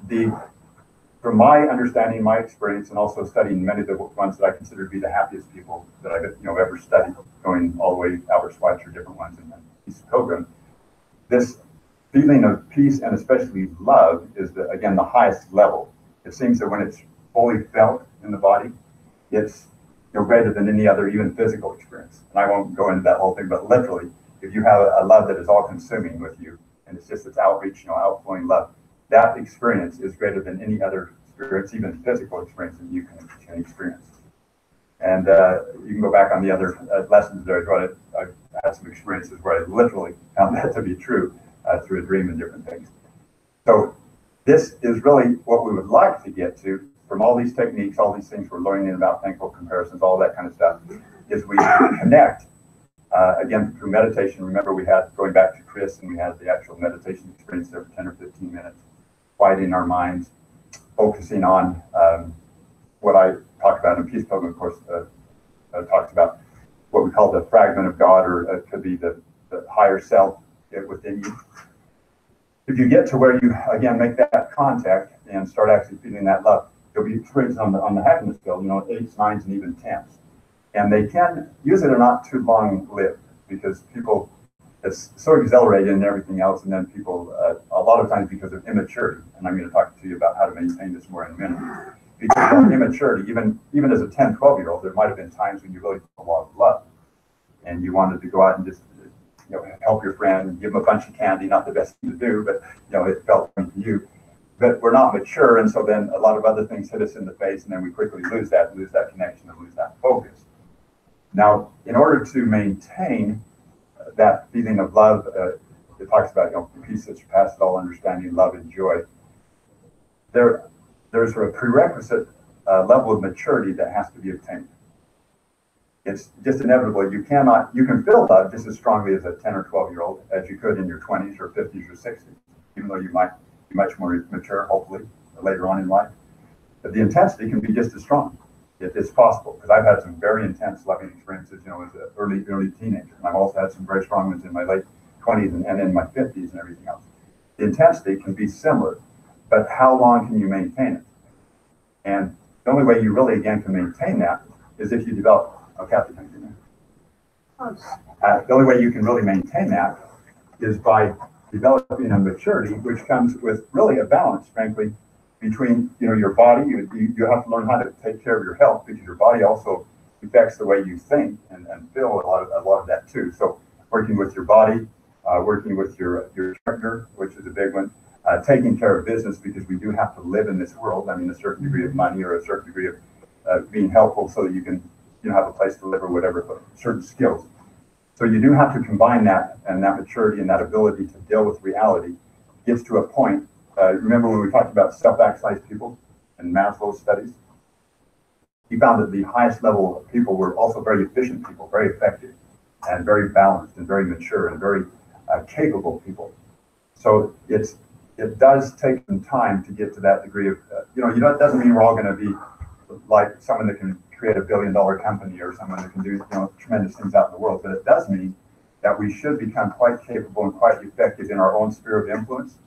from my understanding, my experience, and also studying many of the ones that I consider to be the happiest people that I've ever studied, going all the way Albert Schweitzer, different ones, and then Peace Pilgrim, this feeling of peace and especially love is again the highest level. It seems that when it's fully felt in the body, it's greater than any other even physical experience. And I won't go into that whole thing, but literally, if you have a love that is all consuming with you, and it's just its outreach, outflowing love, that experience is greater than any other experience, even physical experience that you can experience. And you can go back on the other lessons there. I had some experiences where I literally found that to be true through a dream and different things. So this is really what we would like to get to from all these techniques, all these things we're learning about thankful comparisons, all that kind of stuff, is we connect, again, through meditation. Remember, we had, going back to Chris, and we had the actual meditation experience there for 10 or 15 minutes, quieting our minds, focusing on what I talked about in Peace Pilgrim, of course, talks about what we call the fragment of God, or it could be the higher self within you. If you get to where you, again, make that contact and start actually feeling that love, you'll be experienced on the happiness scale, 8s, 9s, and even 10s. And they can, usually they're not too long-lived, because people, it's so exhilarating and everything else, and then people, a lot of times because of immaturity, and I'm going to talk to you about how to maintain this more in a minute, because of immaturity, even as a 10, 12-year-old, there might have been times when you really felt a lot of love, and you wanted to go out and just help your friend and give them a bunch of candy, not the best thing to do, but it felt good to you. But we're not mature, and so then a lot of other things hit us in the face, and then we quickly lose that connection and lose that focus. Now, in order to maintain that feeling of love, it talks about peace that surpasses all understanding, love and joy. There's a prerequisite level of maturity that has to be obtained. It's just inevitable. You can feel love just as strongly as a 10 or 12-year-old as you could in your 20s or 50s or 60s, even though you might be much more mature, hopefully, later on in life. But the intensity can be just as strong. It's possible, because I've had some very intense loving experiences, as an early teenager. And I've also had some very strong ones in my late 20s and in my 50s and everything else. The intensity can be similar, but how long can you maintain it? And the only way you really, again, can maintain that is if you develop. Kathy, can you do that? The only way you can really maintain that is by developing a maturity, which comes with really a balance, frankly, between your body. You have to learn how to take care of your health, because your body also affects the way you think and feel a lot of that too. So working with your body, working with your partner, which is a big one, taking care of business, because we do have to live in this world. I mean, a certain degree of money or a certain degree of being helpful so that you can have a place to live or whatever, but certain skills. So you do have to combine that, and that maturity and that ability to deal with reality gets to a point. Remember when we talked about self-actualized people and Maslow's studies? he found that the highest level of people were also very efficient people, very effective, and very balanced, and very mature, and very capable people. So it does take some time to get to that degree of, it doesn't mean we're all going to be like someone that can create a $1 billion company or someone that can do, tremendous things out in the world. But it does mean that we should become quite capable and quite effective in our own sphere of influence,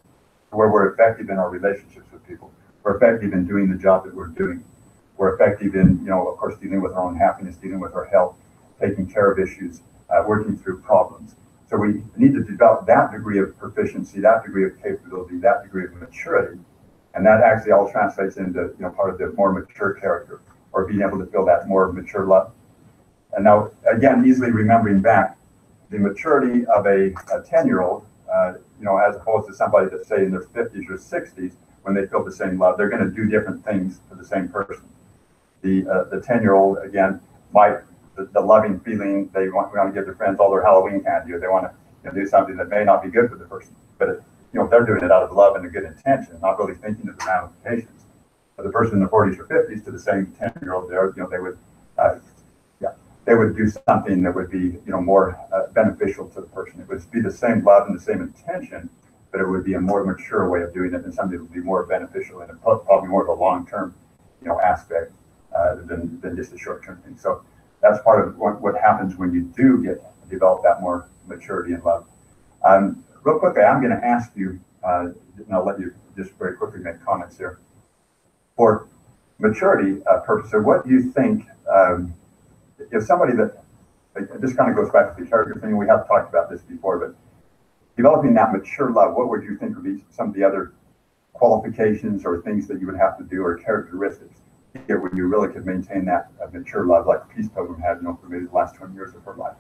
where we're effective in our relationships with people. We're effective in doing the job that we're doing. We're effective in, of course, dealing with our own happiness, dealing with our health, taking care of issues, working through problems. So we need to develop that degree of proficiency, that degree of capability, that degree of maturity. And that actually all translates into, part of the more mature character, or being able to feel that more mature love. And now, again, easily remembering back the maturity of a 10-year-old, as opposed to somebody that's, say, in their 50s or 60s, when they feel the same love, they're going to do different things for the same person. The 10-year-old, again, might, the loving feeling, they want to give their friends all their Halloween candy, or they want to do something that may not be good for the person. But, they're doing it out of love and a good intention, not really thinking of the ramifications. But the person in their 40s or 50s to the same 10-year-old there, they would do something that would be, more beneficial to the person. It would be the same love and the same intention, but it would be a more mature way of doing it, and something that would be more beneficial and probably more of a long-term, aspect than just a short-term thing. So that's part of what happens when you do develop that more maturity and love. Real quickly, I'm going to ask you, and I'll let you just very quickly make comments here. For maturity purposes, what do you think? If somebody this kind of goes back to the character thing, we have talked about this before, but developing that mature love, what would you think would be some of the other qualifications or things that you would have to do, or characteristics here where you really could maintain that mature love, like the Peace Pilgrim had, for maybe the last 20 years of her life?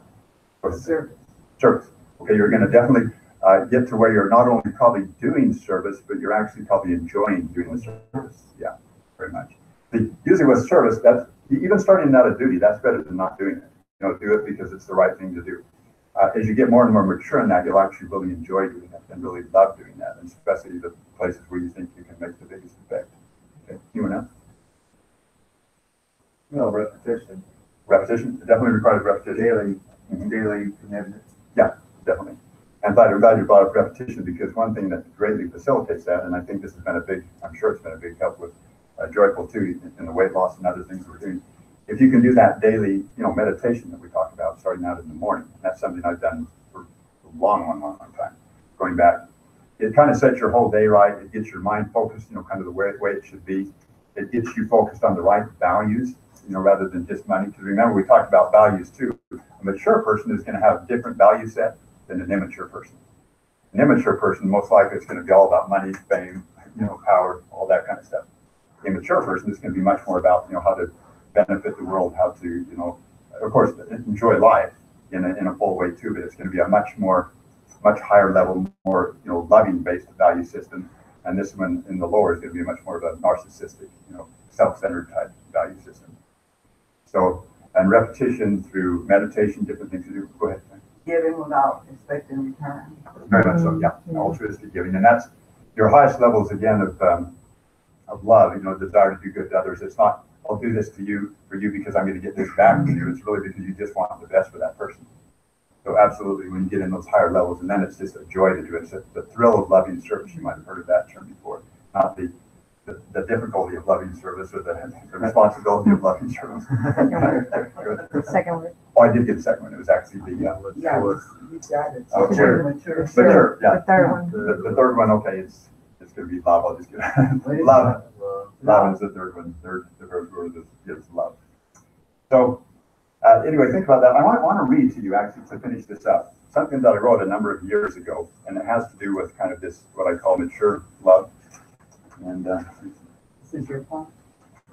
Service. Service. Okay, you're going to definitely get to where you're not only probably doing service, but you're actually probably enjoying doing the service. Yeah, very much. Usually with service, that's even starting out of duty, that's better than not doing it. Do it because it's the right thing to do. As you get more and more mature in that, you'll actually really enjoy doing that and really love doing that, and especially the places where you think you can make the biggest effect. Okay, anyone else? Repetition. Repetition, it definitely requires repetition. Daily commitment. Yeah, definitely. And I'm glad you brought up repetition, because one thing that greatly facilitates that, and I think this has been I'm sure it's been a big help with Joyful too, in the weight loss and other things we're doing. If you can do that daily, meditation that we talked about starting out in the morning, that's something I've done for a long time, going back. It kind of sets your whole day right. It gets your mind focused, kind of the way it should be. It gets you focused on the right values, rather than just money. Because remember, we talked about values too. A mature person is going to have a different value set than an immature person. An immature person, most likely, it's going to be all about money, fame, power, all that kind of stuff. The immature person is going to be much more about, how to benefit the world, how to, of course, enjoy life in a full way too. But it's going to be a much higher level, more, loving-based value system. And this one in the lower is going to be much more of a narcissistic, self-centered type value system. So, and repetition through meditation, different things to do. Go ahead. Giving without expecting return. Very much so, yeah. Altruistic giving, and that's your highest levels again of love. Desire to do good to others. It's not, I'll do this to you for you because I'm going to get this back from you. It's really because you just want the best for that person. So absolutely, when you get in those higher levels, and then it's just a joy to do it. It's the thrill of loving service. You might have heard of that term before. Not the difficulty of loving service, or the responsibility of loving service. Second word. Oh, I did get the second one. It was actually the Yeah, you got it. mature. Mature. Yeah. The third one. The third one, okay, it's going to be love. I'll just get it. Love. Love is the third one. The first word is love. So anyway, think about that. I want to read to you actually to finish this up. Something that I wrote a number of years ago, and it has to do with kind of this, what I call mature love. And This is your poem?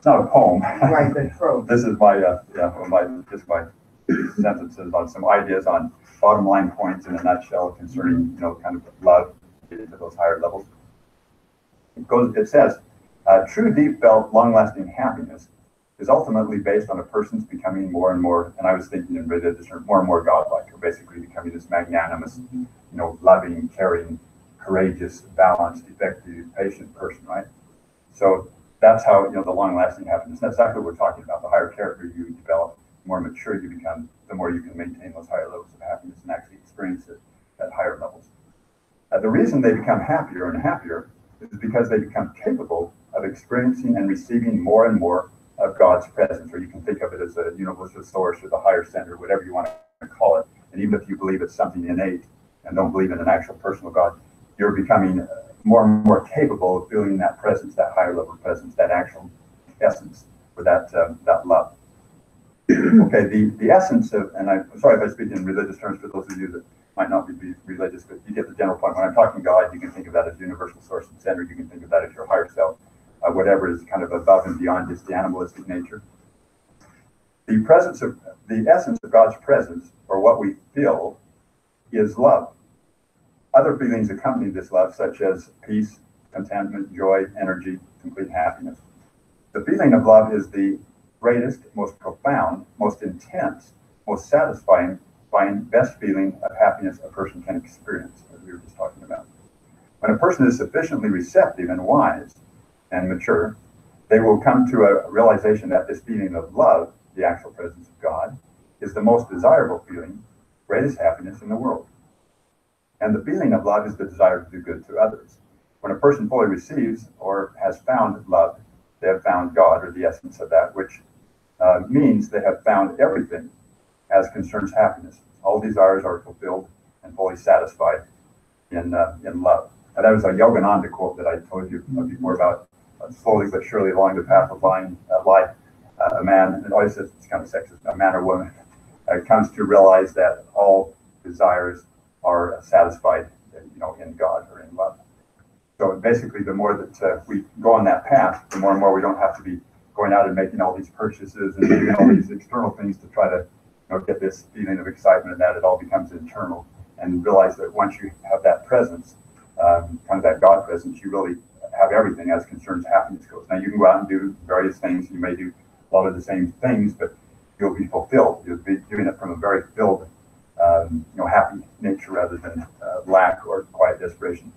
it's not a poem. Right, the trope. This is my my sentences on some ideas on bottom line points in a nutshell concerning kind of love, getting to those higher levels. It says, true deep felt long lasting happiness is ultimately based on a person's becoming more and more, and I was thinking in religious terms, more and more godlike, or basically becoming this magnanimous, loving, caring, courageous, balanced, effective, patient person, right? So that's how, you know, the long-lasting happiness. That's exactly what we're talking about. The higher character you develop, the more mature you become, the more you can maintain those higher levels of happiness and actually experience it at higher levels. The reason they become happier and happier is because they become capable of experiencing and receiving more and more of God's presence, or you can think of it as a universal source or the higher center, whatever you want to call it. And even if you believe it's something innate and don't believe in an actual personal God, you're becoming more and more capable of feeling that presence, that higher level presence, that actual essence, or that love. Okay, the essence of, and I'm sorry if I speak in religious terms for those of you that might not be religious, but you get the general point. When I'm talking God, you can think of that as universal source and center. You can think of that as your higher self, whatever is kind of above and beyond just the animalistic nature. The essence of God's presence, or what we feel, is love. Other feelings accompany this love, such as peace, contentment, joy, energy, complete happiness. The feeling of love is the greatest, most profound, most intense, most satisfying, best feeling of happiness a person can experience, as we were just talking about. When a person is sufficiently receptive and wise and mature, they will come to a realization that this feeling of love, the actual presence of God, is the most desirable feeling, greatest happiness in the world. And the feeling of love is the desire to do good to others. When a person fully receives or has found love, they have found God, or the essence of that, which means they have found everything as concerns happiness. All desires are fulfilled and fully satisfied in love. And that was a Yogananda quote that I told you before about slowly but surely along the path of life, a man, and always says it's kind of sexist, a man or woman comes to realize that all desires are satisfied, in God or in love. So basically, the more that we go on that path, the more and more we don't have to be going out and making all these purchases and doing all these external things to try to get this feeling of excitement, and that it all becomes internal, and realize that once you have that presence, kind of that God presence, you really have everything as concerns happiness goes. Now, you can go out and do various things. You may do a lot of the same things, but you'll be fulfilled. You'll be doing it from a very filled, happy nature rather than lack or quiet desperation.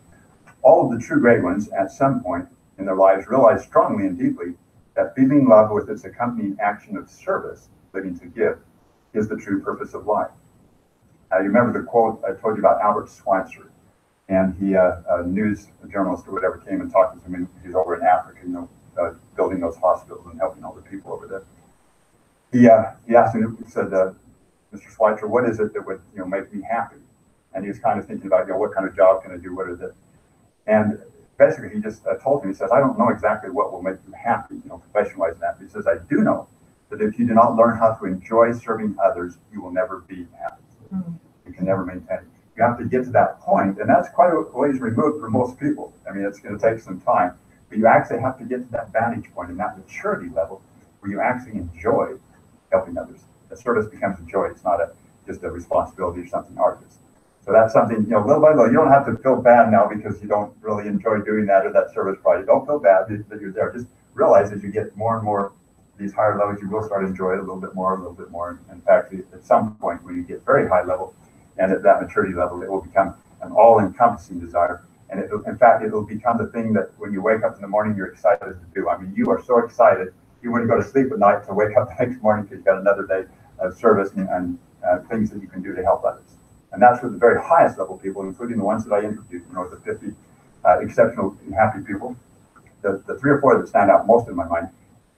All of the true great ones, at some point in their lives, realize strongly and deeply that feeling love with its accompanying action of service, living to give, is the true purpose of life. You remember the quote I told you about Albert Schweitzer, and he, a news journalist or whatever, came and talked to him. He's over in Africa, building those hospitals and helping all the people over there. He asked him, he said, Mr. Schweitzer, what is it that would make me happy? And he was kind of thinking about, what kind of job can I do? What is it? And basically, he just told him, he says, I don't know exactly what will make you happy, profession-wise and that. But he says, I do know that if you do not learn how to enjoy serving others, you will never be happy. Mm-hmm. You can never maintain it. You have to get to that point, and that's quite a ways removed for most people. I mean, it's going to take some time, but you actually have to get to that vantage point and that maturity level where you actually enjoy helping others. The service becomes a joy. It's not just a responsibility or something arduous. So that's something, little by little. You don't have to feel bad now because you don't really enjoy doing that or that service project. Don't feel bad that you're there. Just realize as you get more and more these higher levels, you will start to enjoy it a little bit more. In fact, at some point when you get very high level and at that maturity level, it will become an all-encompassing desire. And it will become the thing that when you wake up in the morning, you're excited to do. I mean, you are so excited. You wouldn't go to sleep at night to wake up the next morning because you've got another day of service and things that you can do to help others. And that's for the very highest level people, including the ones that I interviewed, the 50 exceptional and happy people. The 3 or 4 that stand out most in my mind,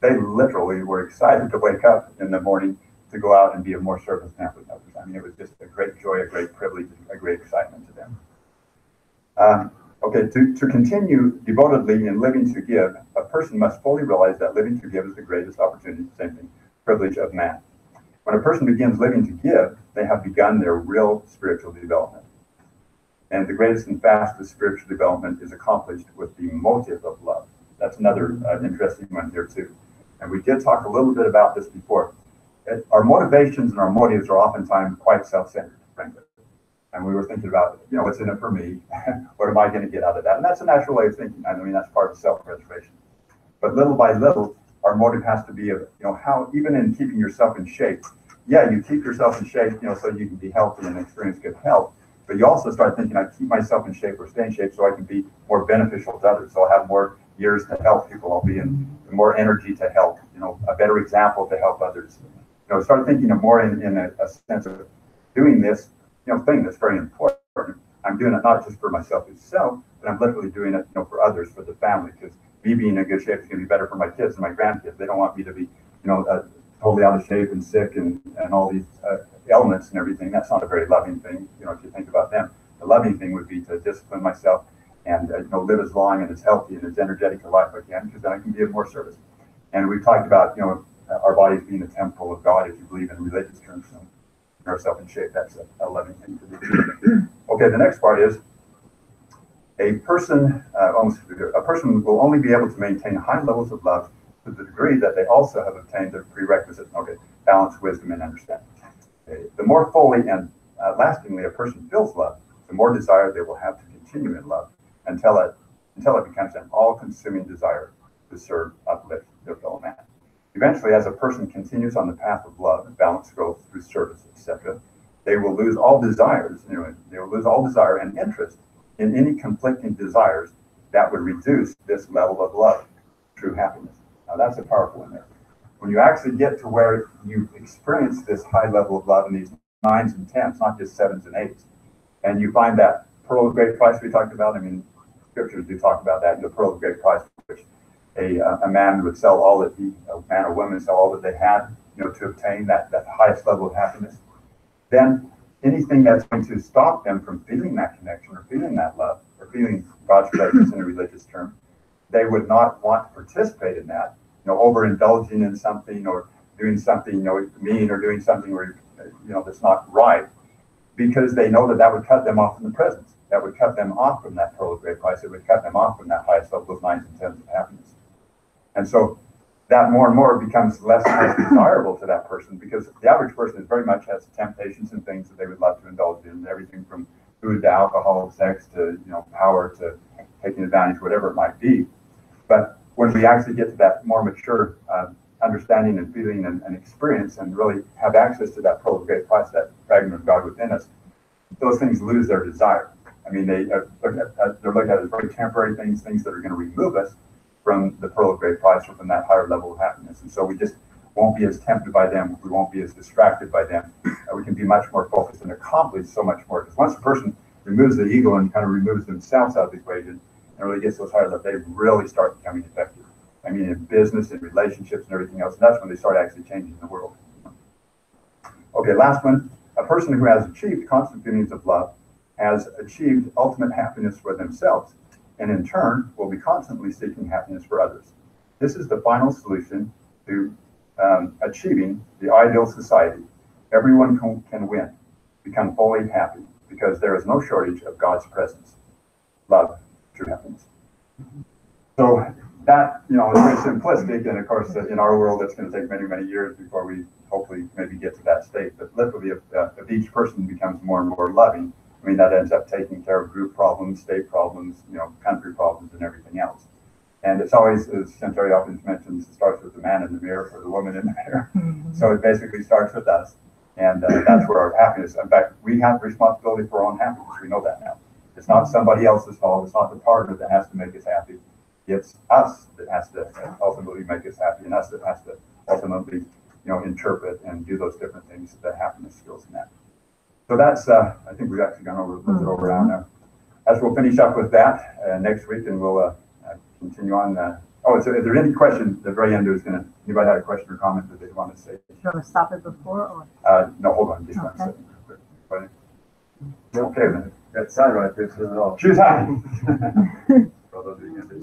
they literally were excited to wake up in the morning to go out and be of more service and help others. I mean, it was just a great joy, a great privilege, a great excitement to them. To continue devotedly in living to give, a person must fully realize that living to give is the greatest opportunity, same thing, privilege of man. When a person begins living to give, they have begun their real spiritual development. And the greatest and fastest spiritual development is accomplished with the motive of love. That's another interesting one here too. And we did talk a little bit about this before. Our motivations and our motives are oftentimes quite self-centered, frankly. And we were thinking about, what's in it for me? What am I going to get out of that? And that's a natural way of thinking. I mean, that's part of self-preservation. But little by little, our motive has to be of, how, even in keeping yourself in shape, you keep yourself in shape, so you can be healthy and experience good health. But you also start thinking, I keep myself in shape or stay in shape so I can be more beneficial to others. So I'll have more years to help people. I'll be in more energy to help, a better example to help others. Start thinking of more in a sense of doing this, thing that's very important. I'm doing it not just for myself itself, but I'm literally doing it, for others, for the family, because me being in good shape is going to be better for my kids and my grandkids. They don't want me to be, totally out of shape and sick and all these ailments and everything. That's not a very loving thing, if you think about them. The loving thing would be to discipline myself and live as long and as healthy and as energetic a life I can, because then I can be of more service. And we've talked about our bodies being a temple of God, if you believe in religious terms. So keep ourselves in shape. That's a loving thing to do. Okay, the next part is a person will only be able to maintain high levels of love to the degree that they also have obtained the prerequisites. Okay, balance, wisdom, and understanding. Okay, the more fully and lastingly a person feels love, the more desire they will have to continue in love until it becomes an all-consuming desire to serve, uplift their fellow man. Eventually, as a person continues on the path of love and balance growth through service, etc., they will lose all desires. They will lose all desire and interest in any conflicting desires that would reduce this level of love, true happiness. Now, that's a powerful one there. When you actually get to where you experience this high level of love in these 9s and 10s, not just 7s and 8s, and you find that pearl of great price we talked about. I mean, scriptures do talk about that, the pearl of great price, which a man would sell all that a man or woman sell all that they had, to obtain that highest level of happiness. Then anything that's going to stop them from feeling that connection or feeling that love or feeling God's presence in a religious term, they would not want to participate in that, overindulging in something or doing something, mean or doing something where, that's not right, because they know that would cut them off from the presence. That would cut them off from that pearl of great price. It would cut them off from that highest level of 9s and 10s of happiness. And so that more and more becomes less and less desirable to that person, because the average person is very much has temptations and things that they would love to indulge in, everything from food to alcohol, sex to power to taking advantage, whatever it might be. But when we actually get to that more mature understanding and feeling and experience, and really have access to that pearl of great price, that fragment of God within us, those things lose their desire. I mean, they're looked at as very temporary things that are going to remove us from the pearl of great price or from that higher level of happiness. And so we just won't be as tempted by them. We won't be as distracted by them. We can be much more focused and accomplish so much more. Because once a person removes the ego and kind of removes themselves out of the equation and really gets those higher levels, they really start becoming effective. I mean, in business, in relationships, and everything else. And that's when they start actually changing the world. Okay, last one. A person who has achieved constant feelings of love has achieved ultimate happiness for themselves, and in turn will be constantly seeking happiness for others. This is the final solution to achieving the ideal society. Everyone can win, become fully happy, because there is no shortage of God's presence. Love, true happiness. So that, is very simplistic, and of course, in our world, it's going to take many, many years before we hopefully maybe get to that state. But literally, if each person becomes more and more loving, I mean, that ends up taking care of group problems, state problems, country problems, and everything else. And it's always, as Century often mentions, it starts with the man in the mirror or the woman in the mirror. Mm-hmm. So it basically starts with us. And that's where our happiness, in fact, we have responsibility for our own happiness. We know that now. It's not somebody else's fault. It's not the partner that has to make us happy. It's us that has to ultimately make us happy, and us that has to ultimately, interpret and do those different things, the happiness skills in that. So that's, I think we've actually gone over a little bit over an hour now. As we'll finish up with that next week, and we'll continue on. So if there's any question, the very end is anybody had a question or comment that they want to say? You want to stop it before? Or? No, hold on, just one second. Okay, then. That sign right there says it all. Choose happy.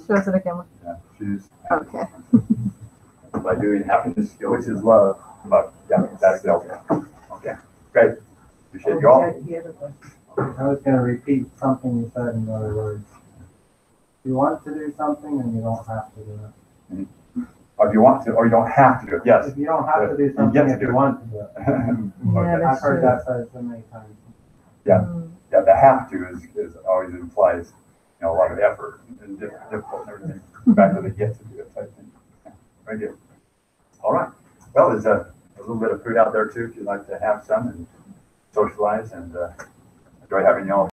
Shows it again. Yeah, choose. Okay. By doing happiness skills. Which is love. Love, yeah, that's the okay. Okay, great. Appreciate you all. I was going to repeat something you said in other words. You want to do something and you don't have to do it. Mm-hmm. Or if you want to, or you don't have to do it. Yes. If you don't have to do something, if you want to do it. Okay. I've heard that said so many times. Yeah, yeah. The have to is always implies a lot of effort and difficult and everything. Back to the get to do it type thing. Yeah, very good. All right. Well, there's a little bit of food out there too if you'd like to have some and socialize, and enjoy having you all.